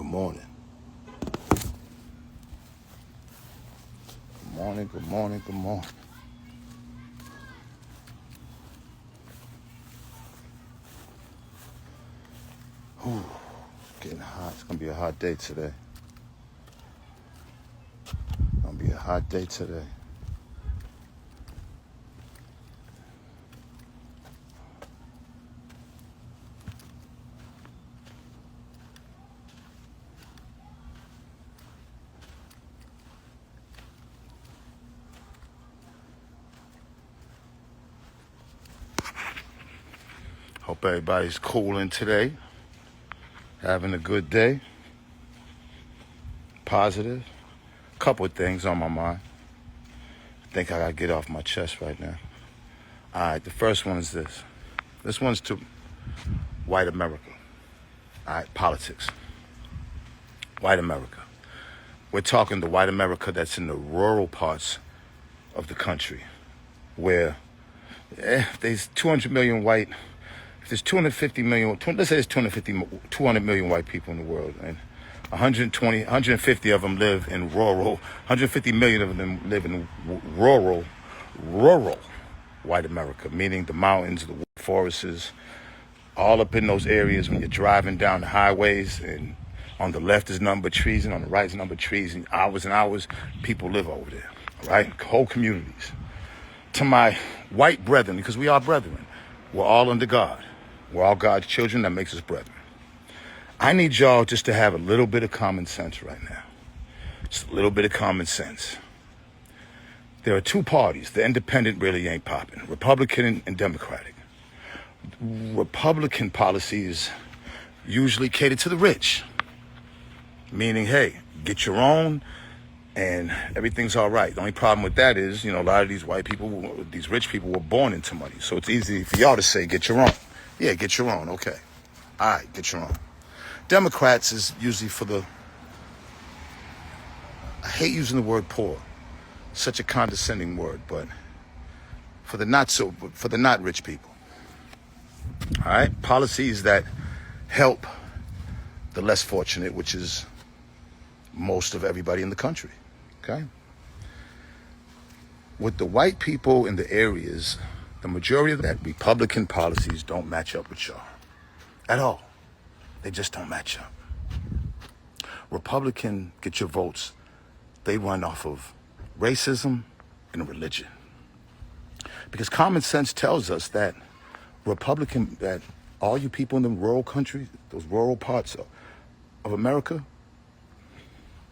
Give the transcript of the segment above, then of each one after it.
Good morning. Good morning, good morning, good morning. Whew, getting hot. It's going to be a hot day today. Going to be a hot day today. Hope everybody's cooling today, having a good day, positive. Couple of things on my mind. I think I got to get off my chest right now. All right, the first one is this. This one's to white America. All right, politics. White America. We're talking the white America that's in the rural parts of the country, where there's 200 million white. If there's 250 million, let's say there's 200 million white people in the world, and 150 of them live in rural, 150 million of them live in rural white America, meaning the mountains, the forests, all up in those areas when you're driving down the highways, and on the left is nothing but trees, and on the right is nothing but trees, and hours, people live over there, right? Whole communities. To my white brethren, because we are brethren, we're all under God. We're all God's children. That makes us brethren. I need y'all just to have a little bit of common sense right now. Just a little bit of common sense. There are two parties. The independent really ain't popping. Republican and Democratic. Republican policies usually cater to the rich. Meaning, hey, get your own and everything's all right. The only problem with that is, a lot of these white people, these rich people were born into money. So it's easy for y'all to say, get your own. Yeah, get your own. Okay. All right, get your own. Democrats is usually for I hate using the word poor. Such a condescending word, but for the not rich people. All right? Policies that help the less fortunate, which is most of everybody in the country. Okay? With the white people in the areas, the majority of that Republican policies don't match up with y'all at all. They just don't match up. Republican, get your votes. They run off of racism and religion. Because common sense tells us that that all you people in the rural countries, those rural parts of America,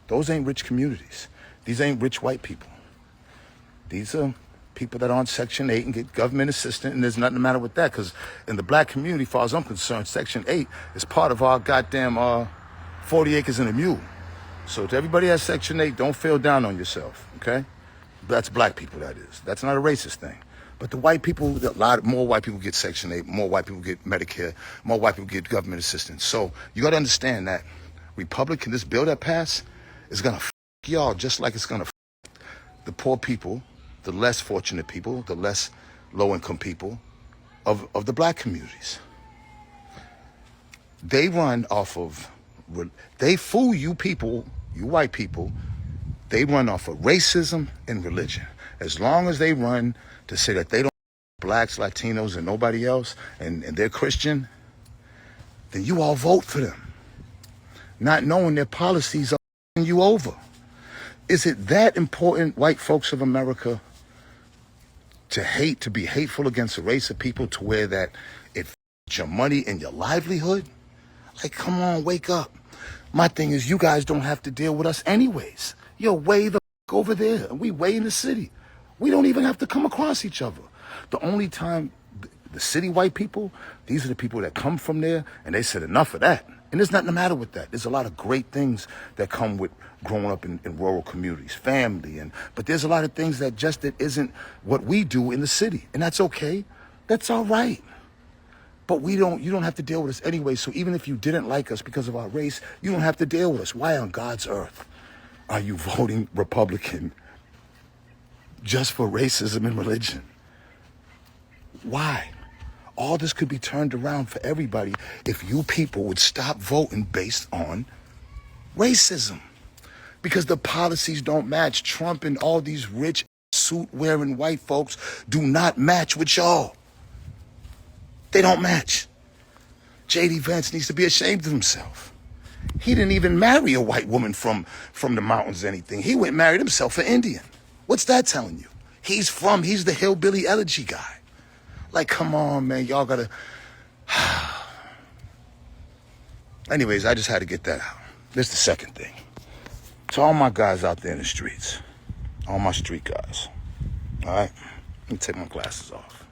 those ain't rich communities. These ain't rich white people. These are people that are on Section 8 and get government assistance, and there's nothing the matter with that, because in the black community, as far as I'm concerned, Section 8 is part of our goddamn 40 acres and a mule. So to everybody at Section 8, don't feel down on yourself, okay? That's black people, that is. That's not a racist thing. But the white people, more white people get Section 8, more white people get Medicare, more white people get government assistance. So you got to understand that this bill that passed is going to f*** y'all just like it's going to f*** the poor people, the less fortunate people, the less low-income people of the black communities. They run off of, they fool you people, you white people, they run off of racism and religion. As long as they run to say that they don't blacks, Latinos, and nobody else, and they're Christian, then you all vote for them, not knowing their policies are f***ing you over. Is it that important, white folks of America, to be hateful against a race of people to where that it f***s your money and your livelihood? Like, come on, wake up. My thing is, you guys don't have to deal with us anyways. You're way the f*** over there, and we way in the city. We don't even have to come across each other. The only time the city white people, these are the people that come from there, and they said enough of that. And there's nothing the matter with that. There's a lot of great things that come with growing up in rural communities, family, but there's a lot of things that isn't what we do in the city. And that's okay. That's all right. But you don't have to deal with us anyway. So even if you didn't like us because of our race, you don't have to deal with us. Why on God's earth are you voting Republican just for racism and religion? Why? All this could be turned around for everybody if you people would stop voting based on Racism. Because the policies don't match. Trump and all these rich suit-wearing white folks do not match with y'all. They don't match. J.D. Vance needs to be ashamed of himself. He didn't even marry a white woman from the mountains or anything. He went and married himself an Indian. What's that telling you? He's the hillbilly elegy guy. Like, come on, man. Y'all gotta... Anyways, I just had to get that out. This is the second thing. To all my guys out there in the streets, all my street guys, all right? Let me take my glasses off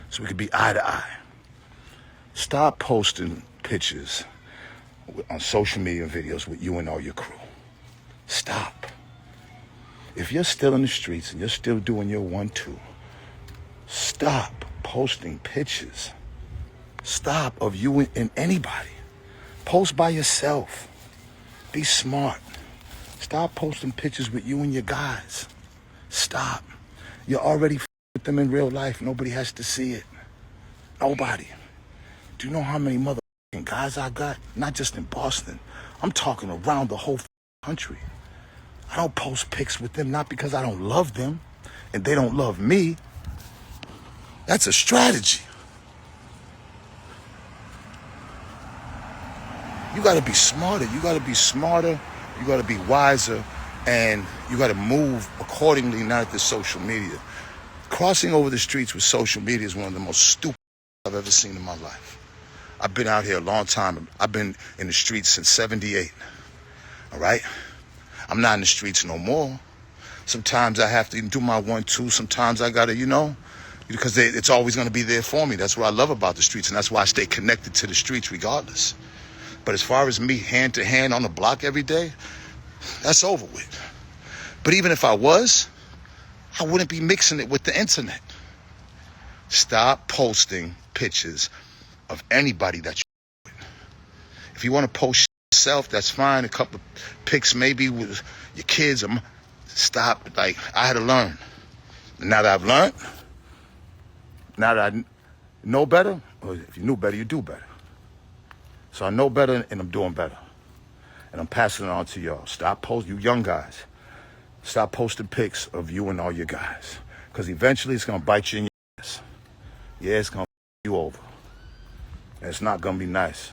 so we can be eye to eye. Stop posting pictures on social media and videos with you and all your crew. Stop. If you're still in the streets and you're still doing your 1-2, stop posting pictures. Stop of you and anybody. Post by yourself. Be smart. Stop posting pictures with you and your guys. Stop. You're already with them in real life. Nobody has to see it. Nobody. Do you know how many motherfucking guys I got? Not just in Boston. I'm talking around the whole country. I don't post pics with them, not because I don't love them and they don't love me. That's a strategy. You got to be smarter. You got to be smarter. You got to be wiser. And you got to move accordingly, not this social media. Crossing over the streets with social media is one of the most stupid I've ever seen in my life. I've been out here a long time. I've been in the streets since 78. All right? I'm not in the streets no more. Sometimes I have to do my 1-2. Sometimes I got to, because it's always going to be there for me. That's what I love about the streets. And that's why I stay connected to the streets regardless. But as far as me hand to hand on the block every day, that's over with. But even if I was, I wouldn't be mixing it with the internet. Stop posting pictures of anybody that you with. If you want to post yourself, that's fine. A couple of pics maybe with your kids. Stop. Like, I had to learn. And now that I've learned, now that I know better, or if you knew better, you do better. So I know better and I'm doing better. And I'm passing it on to y'all. Stop posting, you young guys. Stop posting pics of you and all your guys. Because eventually it's going to bite you in your ass. Yeah, it's going to you over. And it's not going to be nice.